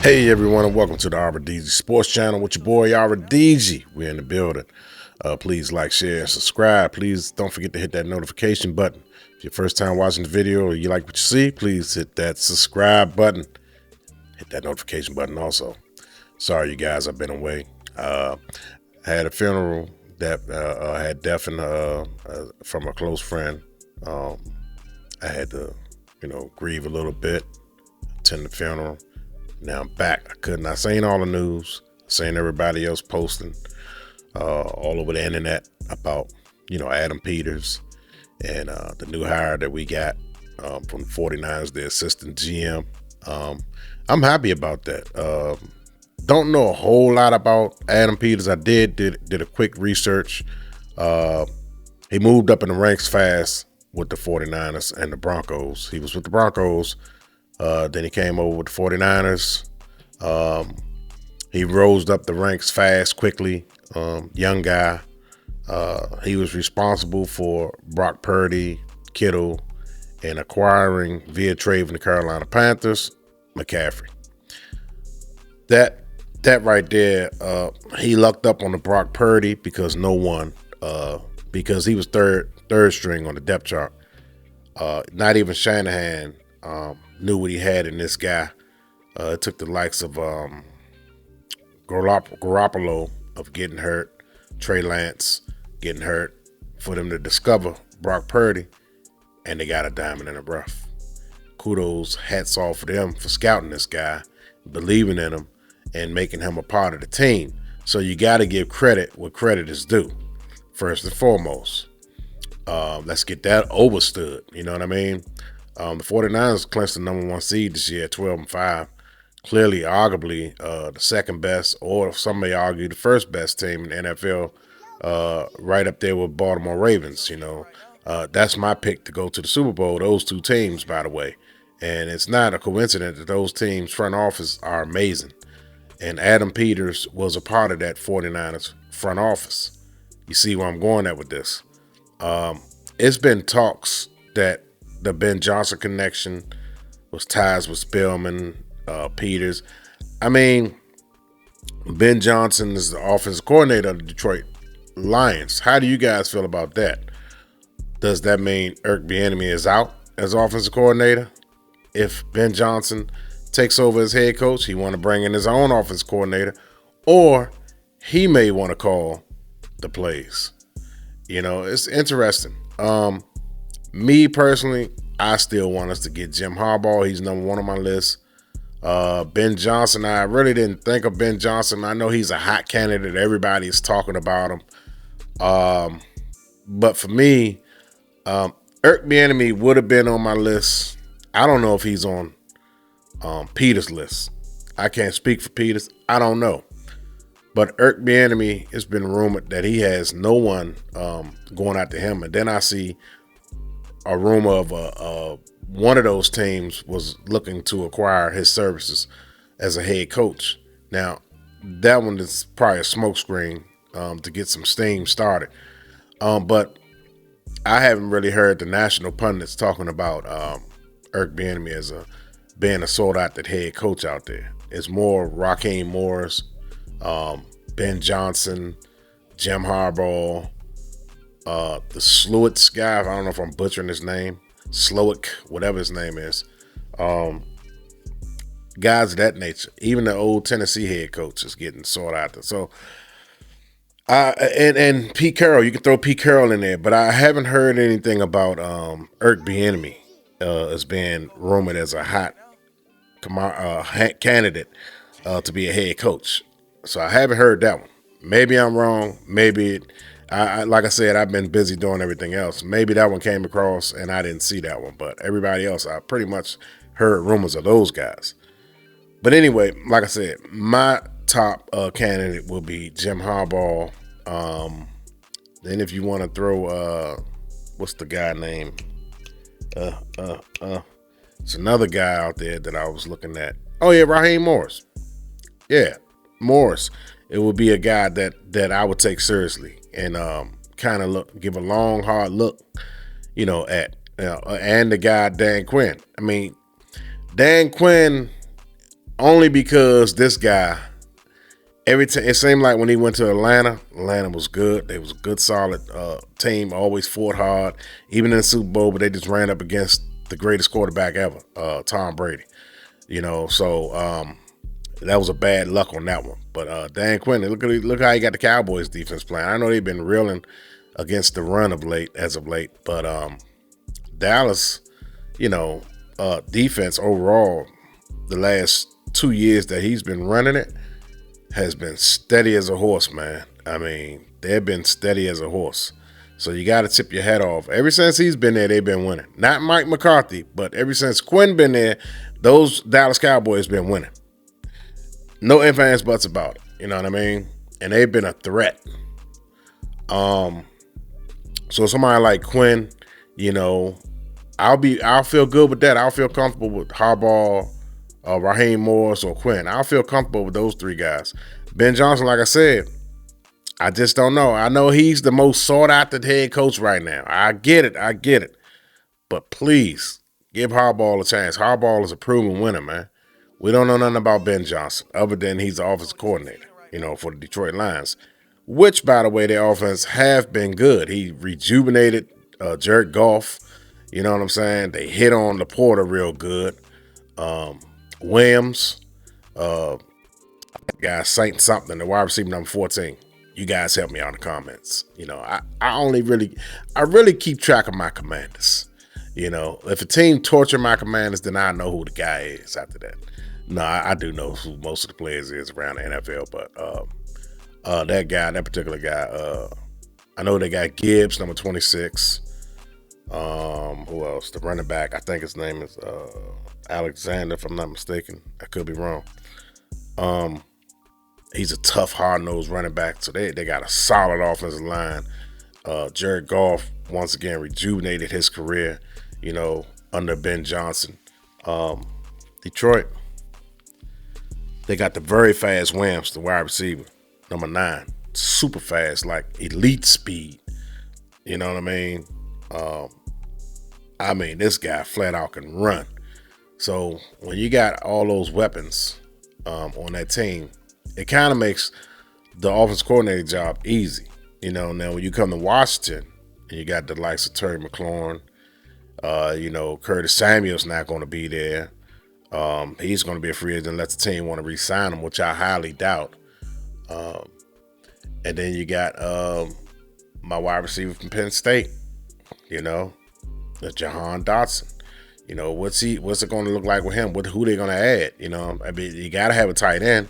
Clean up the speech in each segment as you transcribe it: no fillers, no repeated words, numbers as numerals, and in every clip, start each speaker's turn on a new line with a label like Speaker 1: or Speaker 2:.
Speaker 1: Hey everyone, and welcome to the RDG Sports Channel with your boy RDG. We're in the building. Please like, share, and subscribe. Please don't forget to hit that notification button. If you're first time watching the video or you like what you see, please hit that subscribe button. Hit that notification button also. Sorry, you guys, I've been away. I had a funeral that had death from a close friend. I had to, grieve a little bit, attend the funeral. Now I'm back. I seen all the news, seen everybody else posting all over the internet about, Adam Peters and the new hire that we got from the 49ers, the assistant GM. I'm happy about that. Don't know a whole lot about Adam Peters. I did a quick research. He moved up in the ranks fast with the 49ers and the Broncos. He was with the Broncos. Then he came over with the 49ers. He rose up the ranks fast, quickly. Young guy. He was responsible for Brock Purdy, Kittle, and acquiring via trade from the Carolina Panthers, McCaffrey. That right there, he lucked up on the Brock Purdy because because he was third string on the depth chart. Not even Shanahan knew what he had in this guy. It took the likes of Garoppolo of getting hurt, Trey Lance getting hurt, for them to discover Brock Purdy, and they got a diamond in the rough. Kudos, hats off for them for scouting this guy, believing in him, and making him a part of the team. So you got to give credit where credit is due, first and foremost. Let's get that overstood. You know what I mean? The 49ers clinched the number 1 seed this year at 12-5. Clearly, arguably, the second best, or some may argue the first best team in the NFL, right up there with Baltimore Ravens. That's my pick to go to the Super Bowl. Those two teams, by the way. And it's not a coincidence that those teams' front office are amazing. And Adam Peters was a part of that 49ers front office. You see where I'm going at with this. It's been talks that the Ben Johnson connection was ties with Spillman, Peters. I mean, Ben Johnson is the offensive coordinator of the Detroit Lions. How do you guys feel about that? Does that mean Eric Bieniemy is out as offensive coordinator? If Ben Johnson takes over as head coach, he want to bring in his own offensive coordinator, or he may want to call the plays. It's interesting. Me personally, I still want us to get Jim Harbaugh. He's number 1 on my list. Ben Johnson, I really didn't think of Ben Johnson. I know he's a hot candidate. Everybody is talking about him. But for me, Eric Bieniemy would have been on my list. I don't know if he's on Peters' list. I can't speak for Peters. I don't know. But Eric Bieniemy, it's been rumored that he has no one going after him. And then I see a rumor of one of those teams was looking to acquire his services as a head coach. Now, that one is probably a smokescreen to get some steam started. But I haven't really heard the national pundits talking about Eric Bieniemy as being a sought-after head coach out there. It's more Raheem Morris, Ben Johnson, Jim Harbaugh, the Slowitz guy. I don't know if I'm butchering his name. Slowick, whatever his name is. Guys of that nature. Even the old Tennessee head coach is getting sought after. So, and Pete Carroll, you can throw Pete Carroll in there, but I haven't heard anything about Eric Bieniemy as being rumored as a hot candidate to be a head coach. So I haven't heard that one. Maybe I'm wrong. Maybe like I said, I've been busy doing everything else. Maybe that one came across and I didn't see that one. But everybody else, I pretty much heard rumors of those guys. But anyway, like I said, my top candidate will be Jim Harbaugh. Then if you want to throw, what's the guy name? It's another guy out there that I was looking at. Oh yeah, Raheem Morris. Yeah, Morris. It would be a guy that I would take seriously and kind of give a long, hard look, at and the guy Dan Quinn. I mean, Dan Quinn only because this guy, every time it seemed like when he went to Atlanta was good. They was a good, solid team. Always fought hard, even in the Super Bowl. But they just ran up against the greatest quarterback ever, Tom Brady. So that was a bad luck on that one. But Dan Quinn, look how he got the Cowboys defense playing. I know they've been reeling against the run as of late, but Dallas, defense overall, the last 2 years that he's been running it, has been steady as a horse, man. I mean, they've been steady as a horse. So you got to tip your hat off. Ever since he's been there, they've been winning. Not Mike McCarthy, but ever since Quinn been there, those Dallas Cowboys been winning. No ifs, ands, buts about it. You know what I mean? And they've been a threat. So somebody like Quinn, I'll feel good with that. I'll feel comfortable with Harbaugh, Raheem Morris, or Quinn. I'll feel comfortable with those three guys. Ben Johnson, like I said, I just don't know. I know he's the most sought after head coach right now. I get it. But please, give Harbaugh a chance. Harbaugh is a proven winner, man. We don't know nothing about Ben Johnson other than he's the offensive coordinator, for the Detroit Lions, which, by the way, their offense have been good. He rejuvenated Jared Goff. You know what I'm saying? They hit on Laporta real good. Williams, guy Saint something, the wide receiver number 14. You guys help me out in the comments. I really keep track of my commanders. If a team torture my commanders, then I know who the guy is after that. No, I do know who most of the players is around the NFL, but that particular guy, I know they got Gibbs, number 26. Who else? The running back, I think his name is Alexander, if I'm not mistaken. I could be wrong. He's a tough, hard-nosed running back, so they got a solid offensive line. Jared Goff, once again, rejuvenated his career, under Ben Johnson. Detroit, they got the very fast Williams, the wide receiver, number 9. Super fast, like elite speed. You know what I mean? This guy flat out can run. So when you got all those weapons on that team, it kind of makes the offensive coordinator job easy. Now when you come to Washington and you got the likes of Terry McLaurin, Curtis Samuel's not going to be there. He's going to be a free agent unless the team want to re-sign him, which I highly doubt. And then you got my wide receiver from Penn State, Jahan Dotson. What's it going to look like with him? Who they going to add? You got to have a tight end.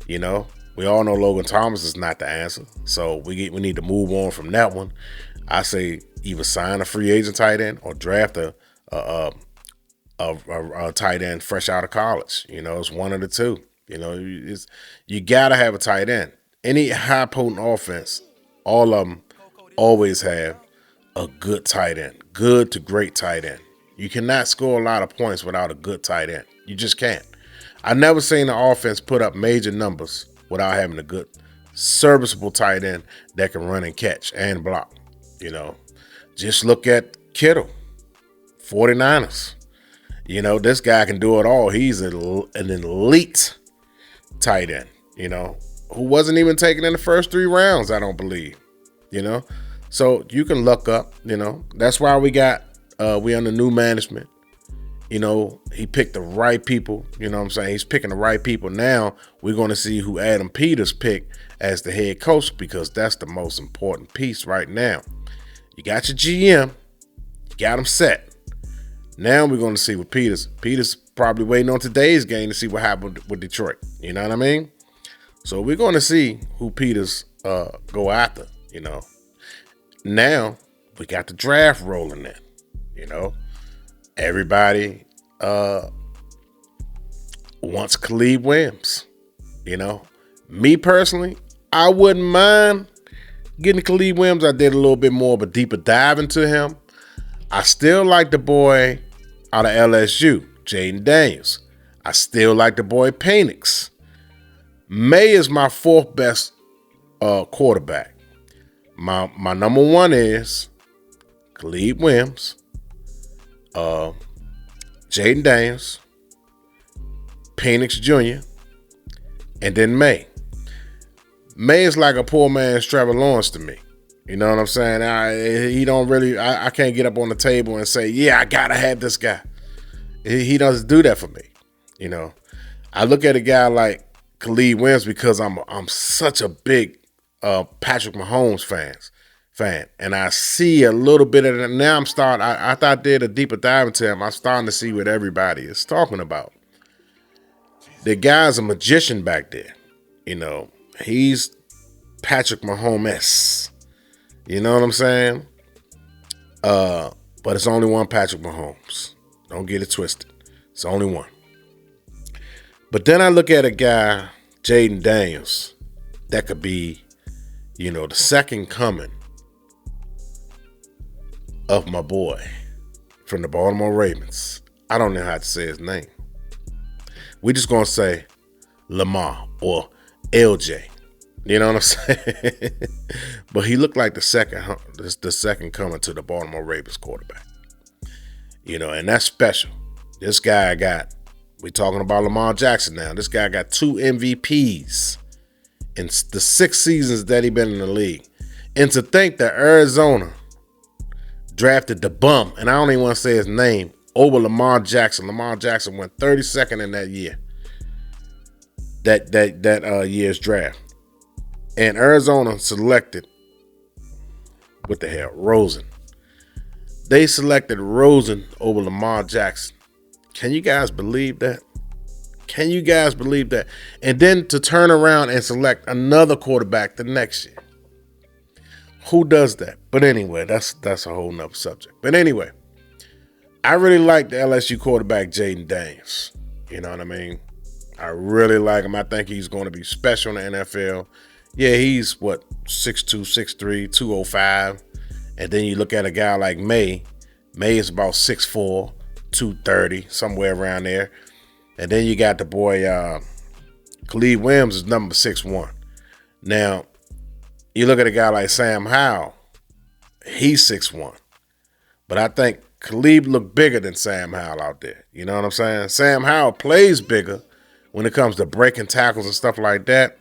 Speaker 1: We all know Logan Thomas is not the answer, so we need to move on from that one. I say either sign a free agent tight end or draft a tight end fresh out of college. It's one of the two. You got to have a tight end. Any high potent offense, all of them always have a good tight end, good to great tight end. You cannot score a lot of points without a good tight end. You just can't. I've never seen an offense put up major numbers without having a good, serviceable tight end that can run and catch and block. Just look at Kittle, 49ers. This guy can do it all. He's an elite tight end, who wasn't even taken in the first 3 rounds, I don't believe, So you can look up, That's why we under new management. He picked the right people. He's picking the right people. Now we're going to see who Adam Peters picked as the head coach, because that's the most important piece right now. You got your GM. You got him set. Now we're going to see what Peters probably waiting on today's game to see what happened with Detroit. You know what I mean? So we're going to see who Peters go after, Now we got the draft rolling in, Everybody wants Khalid Williams. Me personally, I wouldn't mind getting Khalid Williams. I did a little bit more of a deeper dive into him. I still like the boy out of LSU, Jaden Daniels. I still like the boy Penix. May is my 4th best quarterback. My number 1 is Khalid Williams, Jaden Daniels, Penix Jr., and then May. May is like a poor man's Trevor Lawrence to me. You know what I'm saying? I can't get up on the table and say, yeah, I gotta have this guy. He doesn't do that for me. You know, I look at a guy like Khalid Williams because I'm such a big Patrick Mahomes fan, and I see a little bit of it now. After I did a deeper dive into him, I'm starting to see what everybody is talking about. The guy's a magician back there. You know, he's Patrick Mahomes. You know what I'm saying? But it's only one Patrick Mahomes. Don't get it twisted. It's only one. But then I look at a guy, Jaden Daniels, that could be, you know, the second coming of my boy from the Baltimore Ravens. I don't know how to say his name. We're just going to say Lamar or LJ. You know what I'm saying? But he looked like the second coming to the Baltimore Ravens quarterback. You know, and that's special. This guy we talking about Lamar Jackson now. This guy got 2 MVPs in the 6 seasons that he been in the league. And to think that Arizona drafted the bum, and I don't even want to say his name, over Lamar Jackson. Lamar Jackson went 32nd in that year. That year's draft. And Arizona selected, what the hell, Rosen. They selected Rosen over Lamar Jackson. Can you guys believe that? Can you guys believe that? And then to turn around and select another quarterback the next year. Who does that? But anyway, that's a whole nother subject. But anyway, I really like the LSU quarterback, Jaden Daniels. You know what I mean? I really like him. I think he's going to be special in the NFL. Yeah, he's 6'2", 6'3", 205. And then you look at a guy like May. May is about 6'4", 230, somewhere around there. And then you got the boy, Khalid Williams is number 6'1". Now, you look at a guy like Sam Howell. He's 6'1". But I think Khalid looked bigger than Sam Howell out there. You know what I'm saying? Sam Howell plays bigger when it comes to breaking tackles and stuff like that.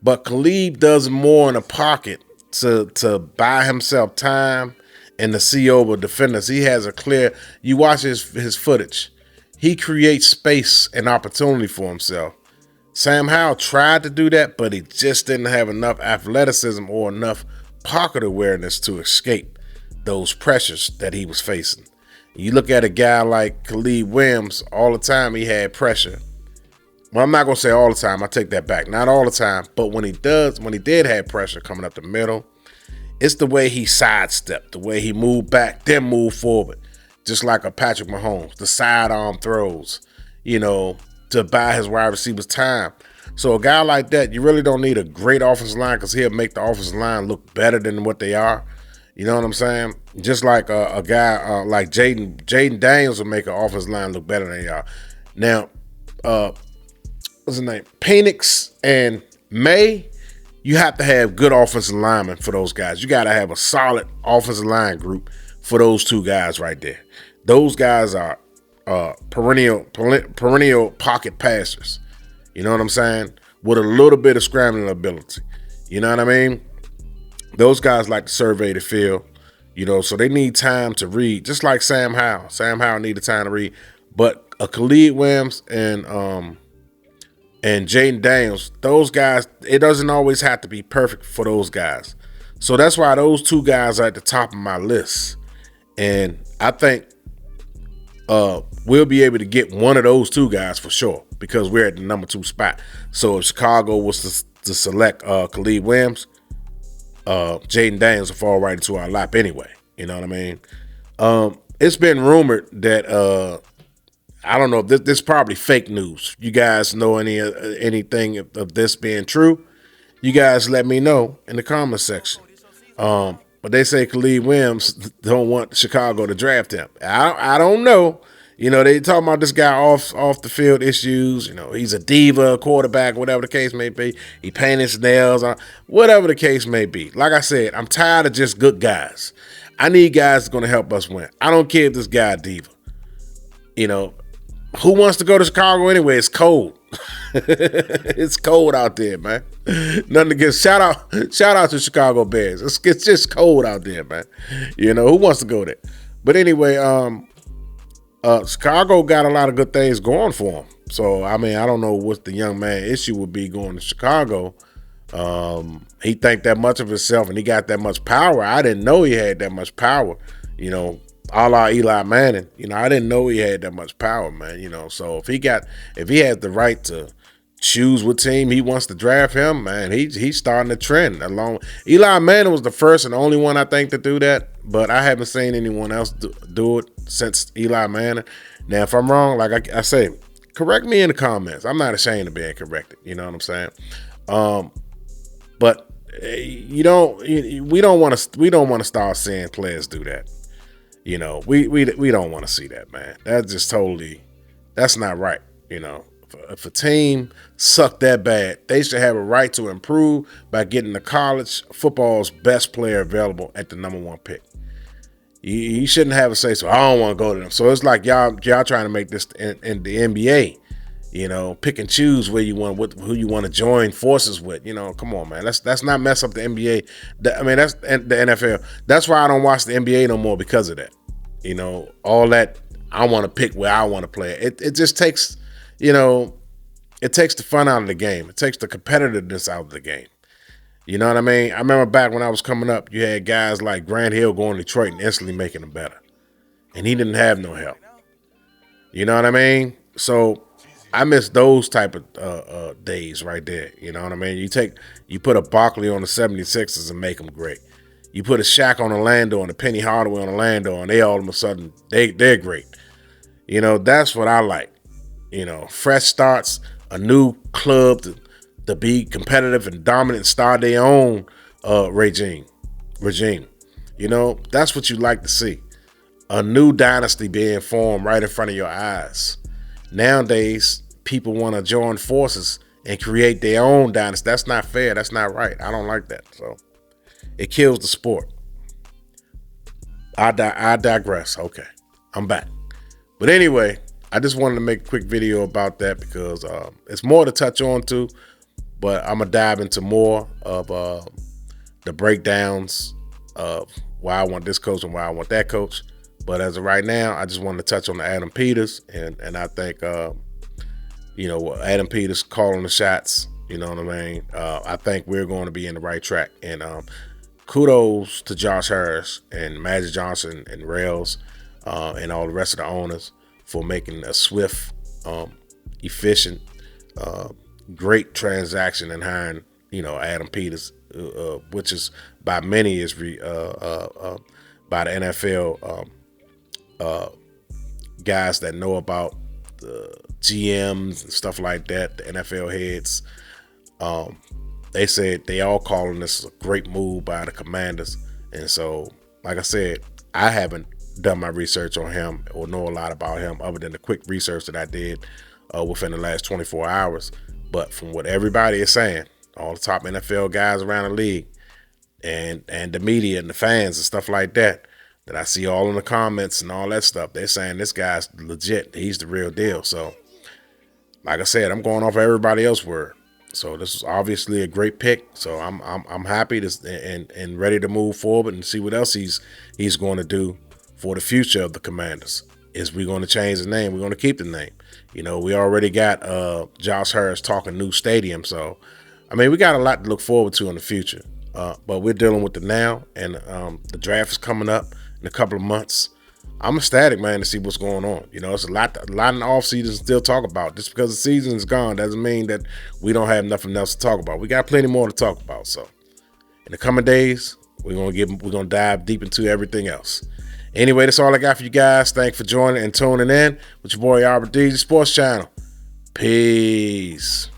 Speaker 1: But Khalid does more in the pocket to buy himself time and to see over defenders. He has a clear, you watch his footage. He creates space and opportunity for himself. Sam Howell tried to do that, but he just didn't have enough athleticism or enough pocket awareness to escape those pressures that he was facing. You look at a guy like Khalid Williams, all the time he had pressure. Well, I'm not going to say all the time. I take that back. Not all the time. But when he did have pressure coming up the middle, it's the way he sidestepped, the way he moved back, then moved forward. Just like a Patrick Mahomes, the sidearm throws, you know, to buy his wide receivers time. So a guy like that, you really don't need a great offensive line because he'll make the offensive line look better than what they are. You know what I'm saying? Just like a guy like Jaden Daniels will make an offensive line look better than they are. Now, what's his name? Penix and May, you have to have good offensive linemen for those guys. You got to have a solid offensive line group for those two guys right there. Those guys are perennial pocket passers. You know what I'm saying? With a little bit of scrambling ability. You know what I mean? Those guys like to survey the field, you know, so they need time to read, just like Sam Howell. Sam Howell needed time to read. But a Khalid Williams and Jaden Daniels, those guys, it doesn't always have to be perfect for those guys. So that's why those two guys are at the top of my list. And I think we'll be able to get one of those two guys for sure because we're at the number 2 spot. So if Chicago was to select Khalid Williams, Jaden Daniels will fall right into our lap anyway. You know what I mean? It's been rumored that I don't know. This is probably fake news. You guys know anything of this being true? You guys let me know in the comment section. But they say Khalid Williams don't want Chicago to draft him. I don't know. You know, they talking about this guy off the field issues. You know, he's a diva, quarterback, whatever the case may be. He painted his nails, whatever the case may be. Like I said, I'm tired of just good guys. I need guys that's going to help us win. I don't care if this guy a diva. You know, Who wants to go to Chicago anyway? It's cold. It's cold out there, man. Nothing against shout out to Chicago Bears. It's just cold out there, man. You know, who wants to go there? But anyway, Chicago got a lot of good things going for them. So I mean, I don't know what the young man issue would be going to Chicago. He think that much of himself and he got that much power. I didn't know he had that much power, you know, a la Eli Manning. You know, I didn't know he had that much power, man. You know, so if he has the right to choose what team he wants to draft him, man, he's starting a trend. Along Eli Manning was the first and only one I think to do that, but I haven't seen anyone else do it since Eli Manning. Now, if I'm wrong, like I say, correct me in the comments. I'm not ashamed of being corrected. You know what I'm saying? But we don't want to start seeing players do that. You know, we don't want to see that, man. That's just that's not right. You know, if a team sucked that bad, they should have a right to improve by getting the college football's best player available at the #1 pick. You shouldn't have a say, so I don't want to go to them. So it's like y'all trying to make this in the NBA. You know, pick and choose who you want to join forces with. You know, come on, man. That's not mess up the NBA. That's the NFL. That's why I don't watch the NBA no more because of that. You know, all that I want to pick where I want to play. It just takes, you know, it takes the fun out of the game. It takes the competitiveness out of the game. You know what I mean? I remember back when I was coming up, you had guys like Grant Hill going to Detroit and instantly making them better, and he didn't have no help. You know what I mean? So I miss those type of days right there. You know what I mean? You put a Barkley on the 76ers and make them great. You put a Shaq on Orlando and a Penny Hardaway on Orlando, and they all of a sudden they're great. You know, that's what I like. You know, fresh starts, a new club to be competitive and dominant, start their own regime. You know, that's what you like to see. A new dynasty being formed right in front of your eyes. Nowadays, people want to join forces and create their own dynasty. That's not fair. That's not right. I don't like that. So it kills the sport. I digress. Okay, I'm back. But anyway, I just wanted to make a quick video about that because it's more to touch on too. But I'm going to dive into more of the breakdowns of why I want this coach and why I want that coach. But as of right now, I just wanted to touch on the Adam Peters. And I think, Adam Peters calling the shots, you know what I mean? I think we're going to be in the right track. And kudos to Josh Harris and Magic Johnson and Rails and all the rest of the owners for making a swift, efficient, great transaction and hiring, Adam Peters, which is by many is by the NFL guys that know about the GMs and stuff like that, the NFL heads. They said they all calling this a great move by the Commanders. And so, like I said, I haven't done my research on him or know a lot about him other than the quick research that I did within the last 24 hours. But from what everybody is saying, all the top NFL guys around the league and the media and the fans and stuff like that I see all in the comments and all that stuff, they're saying this guy's legit. He's the real deal. So, like I said, I'm going off of everybody else's word. So this is obviously a great pick. So I'm happy to and ready to move forward and see what else he's going to do for the future of the Commanders. Is we going to change the name? We're going to keep the name. We already got Josh Harris talking new stadium. So, I mean, we got a lot to look forward to in the future. But we're dealing with the now, and the draft is coming up in a couple of months. I'm ecstatic, man, to see what's going on. It's a lot in the offseason to still talk about. Just because the season is gone doesn't mean that we don't have nothing else to talk about. We got plenty more to talk about. So, in the coming days, we're gonna dive deep into everything else. Anyway, that's all I got for you guys. Thanks for joining and tuning in with your boy Albert D, the Sports Channel. Peace.